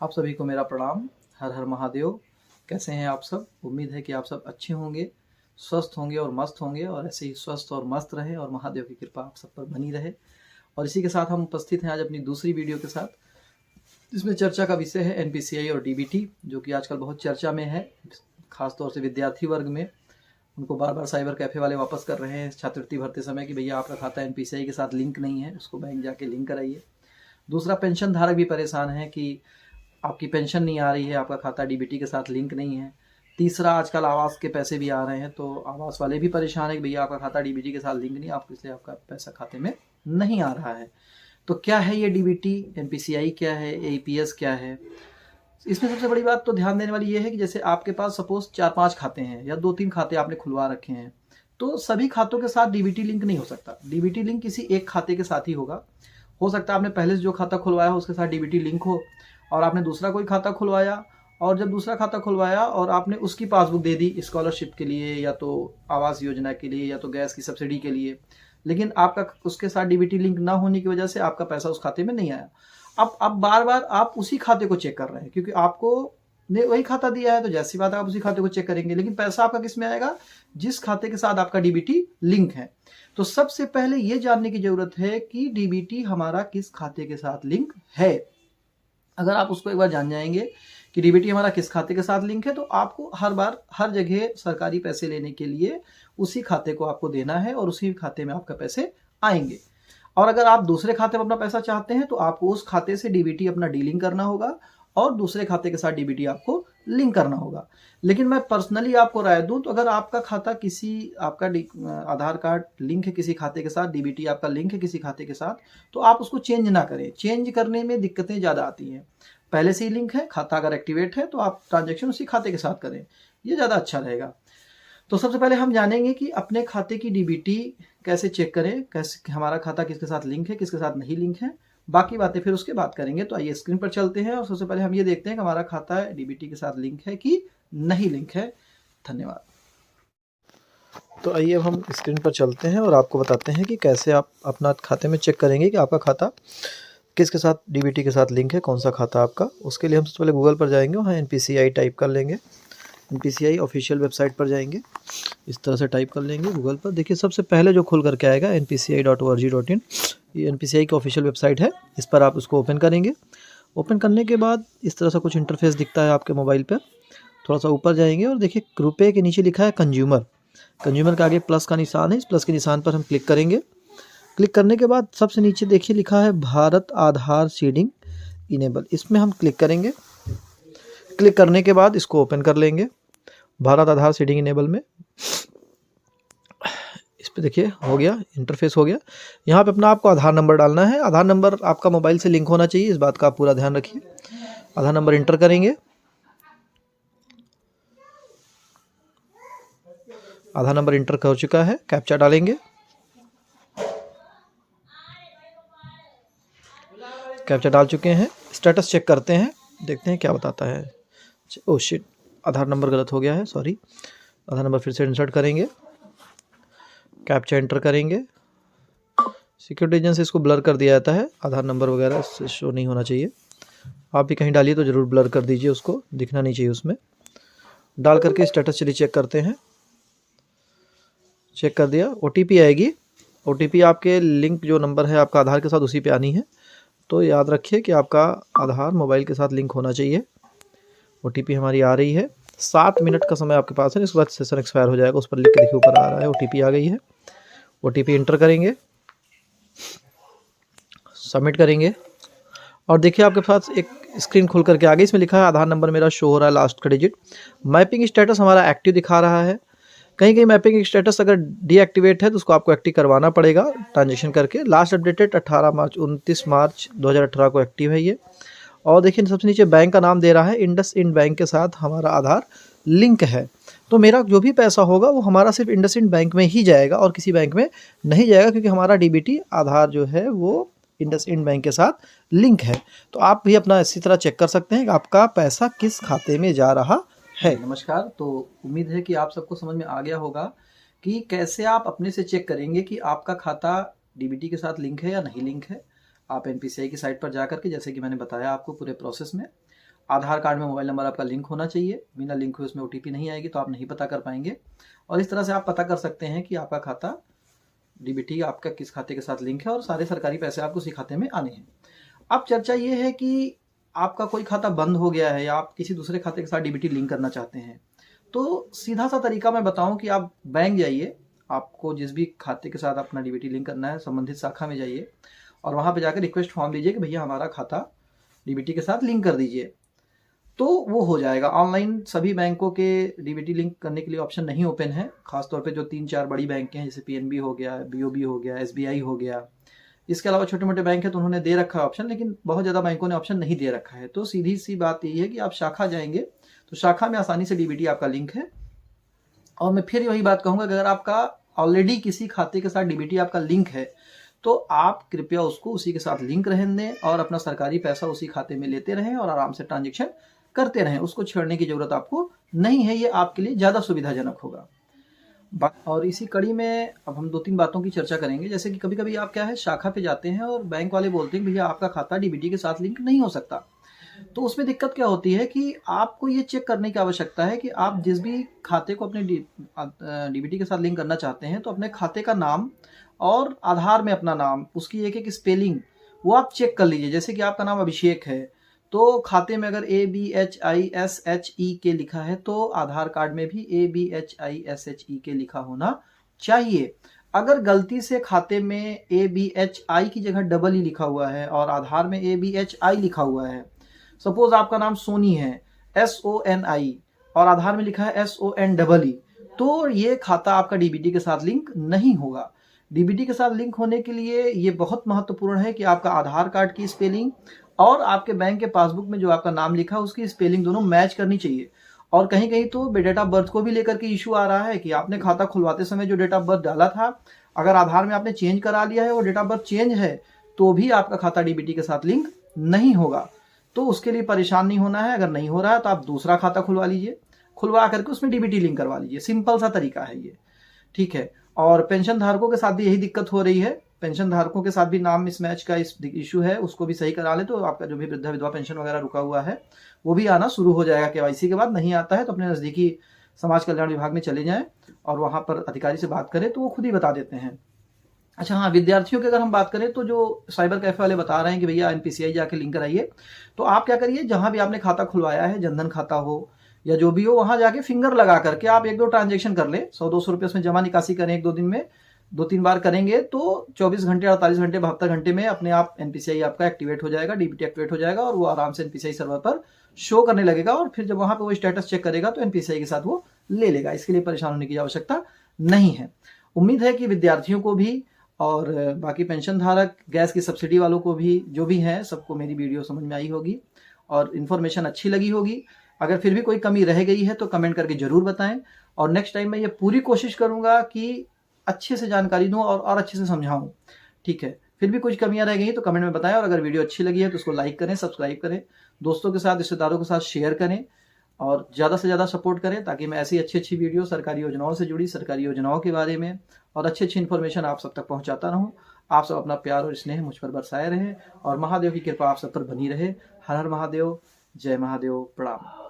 आप सभी को मेरा प्रणाम। हर हर महादेव। कैसे हैं आप सब? उम्मीद है कि आप सब अच्छे होंगे, स्वस्थ होंगे और मस्त होंगे, और ऐसे ही स्वस्थ और मस्त रहें और महादेव की कृपा आप सब पर बनी रहे। और इसी के साथ हम उपस्थित हैं आज अपनी दूसरी वीडियो के साथ, जिसमें चर्चा का विषय है एनपीसीआई और डीबीटी, जो कि आजकल बहुत चर्चा में है, खासतौर से विद्यार्थी वर्ग में। उनको बार बार साइबर कैफ़े वाले वापस कर रहे हैं छात्रवृत्ति भरते समय कि भैया आपका खाता एनपीसीआई के साथ लिंक नहीं है, उसको बैंक जाके लिंक कराइए। दूसरा, पेंशन धारक भी परेशान है कि आपकी पेंशन नहीं आ रही है, आपका खाता डीबीटी के साथ लिंक नहीं है। तीसरा, आजकल आवास के पैसे भी आ रहे हैं, तो आवास वाले भी परेशान है कि भैया आपका खाता डीबीटी के साथ लिंक नहीं, आपको इसलिए आपका पैसा खाते में नहीं आ रहा है। तो क्या है ये डीबीटी, एनपीसीआई क्या है, एईपीएस क्या है? इसमें सबसे बड़ी बात तो ध्यान देने वाली ये है कि जैसे आपके पास सपोज 4-5 खाते हैं या 2-3 खाते आपने खुलवा रखे हैं, तो सभी खातों के साथ डीबीटी लिंक नहीं हो सकता। डीबीटी लिंक किसी एक खाते के साथ ही होगा। हो सकता है आपने पहले से जो खाता खुलवाया हो उसके साथ डीबीटी लिंक हो, और आपने दूसरा कोई खाता खुलवाया, और जब दूसरा खाता खुलवाया और आपने उसकी पासबुक दे दी स्कॉलरशिप के लिए, या तो आवास योजना के लिए, या तो गैस की सब्सिडी के लिए, लेकिन आपका उसके साथ डीबीटी लिंक ना होने की वजह से आपका पैसा उस खाते में नहीं आया। अब बार बार आप उसी खाते को चेक कर रहे हैं, क्योंकि आपको ने वही खाता दिया है, तो जैसी बात है आप उसी खाते को चेक करेंगे, लेकिन पैसा आपका किस में आएगा? जिस खाते के साथ आपका डीबीटी लिंक है। तो सबसे पहले ये जानने की जरूरत है कि डीबीटी हमारा किस खाते के साथ लिंक है। अगर आप उसको एक बार जान जाएंगे कि डीबीटी हमारा किस खाते के साथ लिंक है, तो आपको हर बार हर जगह सरकारी पैसे लेने के लिए उसी खाते को आपको देना है और उसी खाते में आपका पैसे आएंगे। और अगर आप दूसरे खाते में अपना पैसा चाहते हैं, तो आपको उस खाते से डीबीटी अपना डीलिंक करना होगा और दूसरे खाते के साथ डीबीटी आपको लिंक करना होगा। लेकिन मैं पर्सनली आपको राय दूं, तो अगर आपका खाता किसी आपका आधार कार्ड लिंक है किसी खाते के साथ, डीबीटी आपका लिंक है किसी खाते के साथ, तो आप उसको चेंज ना करें। चेंज करने में दिक्कतें ज़्यादा आती हैं। पहले से ही लिंक है, खाता अगर एक्टिवेट है, तो आप ट्रांजेक्शन उसी खाते के साथ करें, ये ज़्यादा अच्छा रहेगा। तो सबसे पहले हम जानेंगे कि अपने खाते की डीबीटी कैसे चेक करें, कैसे हमारा खाता किसके साथ लिंक है, किसके साथ नहीं लिंक है। बाकी बातें फिर उसके बाद करेंगे। तो आइए स्क्रीन पर चलते हैं और सबसे पहले हम ये देखते हैं कि हमारा खाता डीबीटी के साथ लिंक है कि नहीं लिंक है। धन्यवाद। तो आइए अब हम स्क्रीन पर चलते हैं और आपको बताते हैं कि कैसे आप अपना खाते में चेक करेंगे कि आपका खाता किसके साथ डीबीटी के साथ लिंक है, कौन सा खाता आपका। उसके लिए हम सबसे पहले गूगल पर जाएंगे, वहाँ एनपीसीआई टाइप कर लेंगे। एनपीसीआई ऑफिशियल वेबसाइट पर जाएंगे, इस तरह से टाइप कर लेंगे गूगल पर। देखिए सबसे पहले जो खुल करके आएगा npci.org.in, ये एनपीसीआई की ऑफिशियल वेबसाइट है। इस पर आप उसको ओपन करेंगे। ओपन करने के बाद इस तरह से कुछ इंटरफेस दिखता है आपके मोबाइल पर। थोड़ा सा ऊपर जाएंगे और देखिए रुपये के नीचे लिखा है कंज्यूमर। कंज्यूमर के आगे प्लस का निशान है, इस प्लस के निशान पर हम क्लिक करेंगे। क्लिक करने के बाद सबसे नीचे देखिए लिखा है भारत आधार सीडिंग इनेबल, इसमें हम क्लिक करेंगे। क्लिक करने के बाद इसको ओपन कर लेंगे। भारत आधार सीडिंग इनेबल में इस पे देखिए हो गया, इंटरफेस हो गया। यहाँ पे अपना आपको आधार नंबर डालना है। आधार नंबर आपका मोबाइल से लिंक होना चाहिए, इस बात का आप पूरा ध्यान रखिए। आधार नंबर इंटर करेंगे। आधार नंबर इंटर हो चुका है, कैप्चा डालेंगे। कैप्चा डाल चुके हैं, स्टेटस चेक करते हैं, देखते हैं क्या बताता है। ओह शिट, आधार नंबर गलत हो गया है, सॉरी। आधार नंबर फिर से इंसर्ट करेंगे, कैप्चा एंटर करेंगे। सिक्योरिटी रीजन से इसको ब्लर कर दिया जाता है, आधार नंबर वगैरह शो नहीं होना चाहिए। आप भी कहीं डालिए तो ज़रूर ब्लर कर दीजिए, उसको दिखना नहीं चाहिए उसमें। डाल करके स्टेटस चलिए चेक करते हैं। चेक कर दिया। ओटीपी आएगी, ओटीपी आपके लिंक जो नंबर है आपका आधार के साथ उसी पे आनी है। तो याद रखिए कि आपका आधार मोबाइल के साथ लिंक होना चाहिए। ओटीपी हमारी आ रही है, 7 मिनट का समय आपके पास है, इसके बाद सेशन एक्सपायर हो जाएगा। उस पर लिख के देखिए ऊपर आ रहा है ओटीपी आ गई है। ओटीपी इंटर करेंगे, सबमिट करेंगे और देखिए आपके पास एक स्क्रीन खुल करके आ गई। इसमें लिखा है आधार नंबर मेरा शो हो रहा है, लास्ट का डिजिट। मैपिंग स्टेटस हमारा एक्टिव दिखा रहा है। कहीं कहीं मैपिंग स्टेटस अगर डीएक्टिवेट है तो उसको आपको एक्टिव करवाना पड़ेगा ट्रांजेक्शन करके। लास्ट अपडेटेड 29 मार्च 2018 को एक्टिव है ये। और देखिए सबसे नीचे बैंक का नाम दे रहा है, इंडसइंड बैंक के साथ हमारा आधार लिंक है। तो मेरा जो भी पैसा होगा वो हमारा सिर्फ इंडसइंड बैंक में ही जाएगा और किसी बैंक में नहीं जाएगा, क्योंकि हमारा डीबीटी आधार जो है वो इंडसइंड बैंक के साथ लिंक है। तो आप भी अपना इसी तरह चेक कर सकते हैं कि आपका पैसा किस खाते में जा रहा है। नमस्कार। तो उम्मीद है कि आप सबको समझ में आ गया होगा कि कैसे आप अपने से चेक करेंगे कि आपका खाता डीबीटी के साथ लिंक है या नहीं लिंक है। आप एनपीसीआई की साइट पर जाकर के, जैसे कि मैंने बताया आपको पूरे प्रोसेस में, आधार कार्ड में मोबाइल नंबर आपका लिंक होना चाहिए, बिना लिंक हुए उसमें OTP नहीं आएगी तो आप नहीं पता कर पाएंगे। और इस तरह से आप पता कर सकते हैं कि आपका खाता DBT आपका किस खाते के साथ लिंक है और सारे सरकारी पैसे आपको उसी खाते में आने हैं। अब चर्चा ये है कि आपका कोई खाता बंद हो गया है या आप किसी दूसरे खाते के साथ DBT लिंक करना चाहते हैं, तो सीधा सा तरीका मैं बताऊं कि आप बैंक जाइए, आपको जिस भी खाते के साथ अपना DBT लिंक करना है संबंधित शाखा में जाइए और वहां पे जाकर रिक्वेस्ट फॉर्म दीजिए कि भैया हमारा खाता DBT के साथ लिंक कर दीजिए, तो वो हो जाएगा। ऑनलाइन सभी बैंकों के DBT लिंक करने के लिए ऑप्शन नहीं ओपन है, खासतौर पे जो 3-4 बड़ी बैंक हैं जैसे PNB हो गया, BOB हो गया, SBI हो गया। इसके अलावा छोटे मोटे बैंक है तो उन्होंने दे रखा है ऑप्शन, लेकिन बहुत ज़्यादा बैंकों ने ऑप्शन नहीं दे रखा है। तो सीधी सी बात यही है कि आप शाखा जाएंगे तो शाखा में आसानी से DBT आपका लिंक है। और मैं फिर वही बात कहूँगा कि अगर आपका ऑलरेडी किसी खाते के साथ DBT आपका लिंक है तो आप कृपया उसको उसी के साथ लिंक रहने दें और अपना सरकारी पैसा उसी खाते में लेते रहें और आराम से ट्रांजेक्शन करते रहें। उसको छेड़ने की जरूरत आपको नहीं है, ये आपके लिए ज़्यादा सुविधाजनक होगा। और इसी कड़ी में अब हम 2-3 बातों की चर्चा करेंगे। जैसे कि कभी कभी आप क्या है शाखा पे जाते हैं और बैंक वाले बोलते हैं भैया आपका खाता DBT के साथ लिंक नहीं हो सकता। तो उसमें दिक्कत क्या होती है कि आपको ये चेक करने की आवश्यकता है कि आप जिस भी खाते को अपने DBT के साथ लिंक करना चाहते हैं तो अपने खाते का नाम और आधार में अपना नाम, उसकी एक स्पेलिंग वो आप चेक कर लीजिए। जैसे कि आपका नाम अभिषेक है तो खाते में अगर ABHISHEK लिखा है तो आधार कार्ड में भी ABHISHEK लिखा होना चाहिए। अगर गलती से खाते में ABHI की जगह डबल E लिखा हुआ है और आधार में ABHI लिखा हुआ है, सपोज आपका नाम सोनी है SONI और आधार में लिखा है SONEE, तो ये खाता आपका DBT के साथ लिंक नहीं होगा। DBT के साथ लिंक होने के लिए ये बहुत महत्वपूर्ण है कि आपका आधार कार्ड की स्पेलिंग और आपके बैंक के पासबुक में जो आपका नाम लिखा है उसकी स्पेलिंग दोनों मैच करनी चाहिए। और कहीं कहीं तो डेट ऑफ बर्थ को भी लेकर के इशू आ रहा है कि आपने खाता खुलवाते समय जो डेट ऑफ बर्थ डाला था अगर आधार में आपने चेंज करा लिया है और डेट ऑफ बर्थ चेंज है तो भी आपका खाता DBT के साथ लिंक नहीं होगा। तो उसके लिए परेशान नहीं होना है। अगर नहीं हो रहा है तो आप दूसरा खाता खुलवा लीजिए, खुलवा करके उसमें DBT लिंक करवा लीजिए। सिंपल सा तरीका है ये, ठीक है। और पेंशन धारकों के साथ भी यही दिक्कत हो रही है, पेंशन धारकों के साथ भी नाम मिसमैच का इशू है, उसको भी सही करा ले तो आपका जो भी वृद्धा विधवा पेंशन वगैरह रुका हुआ है वो भी आना शुरू हो जाएगा KYC के बाद। नहीं आता है तो अपने नज़दीकी समाज कल्याण विभाग में चले जाएं और वहां पर अधिकारी से बात करें तो वो खुद ही बता देते हैं। अच्छा हाँ, विद्यार्थियों की अगर हम बात करें तो जो साइबर कैफे वाले बता रहे हैं कि भैया NPCI जाके लिंक कराइए, तो आप क्या करिए जहां भी आपने खाता खुलवाया है, जनधन खाता हो या जो भी हो, वहां जाके फिंगर लगा करके आप 1-2 ट्रांजेक्शन कर ले, 100-200 रुपये उसमें जमा निकासी करें 1-2 दिन में 2-3 बार करेंगे तो 24 घंटे 48 घंटे 72 घंटे में अपने आप NPCI आपका एक्टिवेट हो जाएगा, DBT एक्टिवेट हो जाएगा और वो आराम से NPCI सर्वर पर शो करने लगेगा और फिर जब वहां पे वो स्टेटस चेक करेगा तो NPCI के साथ वो ले लेगा। इसके लिए परेशान होने की आवश्यकता नहीं है। उम्मीद है कि विद्यार्थियों को भी और बाकी पेंशन धारक, गैस की सब्सिडी वालों को भी, जो भी हैं, सबको मेरी वीडियो समझ में आई होगी और इन्फॉर्मेशन अच्छी लगी होगी। अगर फिर भी कोई कमी रह गई है तो कमेंट करके जरूर बताएं और नेक्स्ट टाइम मैं ये पूरी कोशिश करूंगा कि अच्छे से जानकारी दूं और अच्छे से समझाऊं, ठीक है। फिर भी कुछ कमियां रह गई तो कमेंट में बताएं और अगर वीडियो अच्छी लगी है तो उसको लाइक करें, सब्सक्राइब करें, दोस्तों के साथ, रिश्तेदारों के साथ शेयर करें और ज़्यादा से ज़्यादा सपोर्ट करें ताकि मैं ऐसी अच्छी वीडियो सरकारी योजनाओं से जुड़ी, सरकारी योजनाओं के बारे में और अच्छी इन्फॉर्मेशन आप सब तक पहुँचाता रहूँ। आप सब अपना प्यार और स्नेह मुझ पर बरसाए रहें और महादेव की कृपा आप सब पर बनी रहे। हर हर महादेव, जय महादेव, प्रणाम।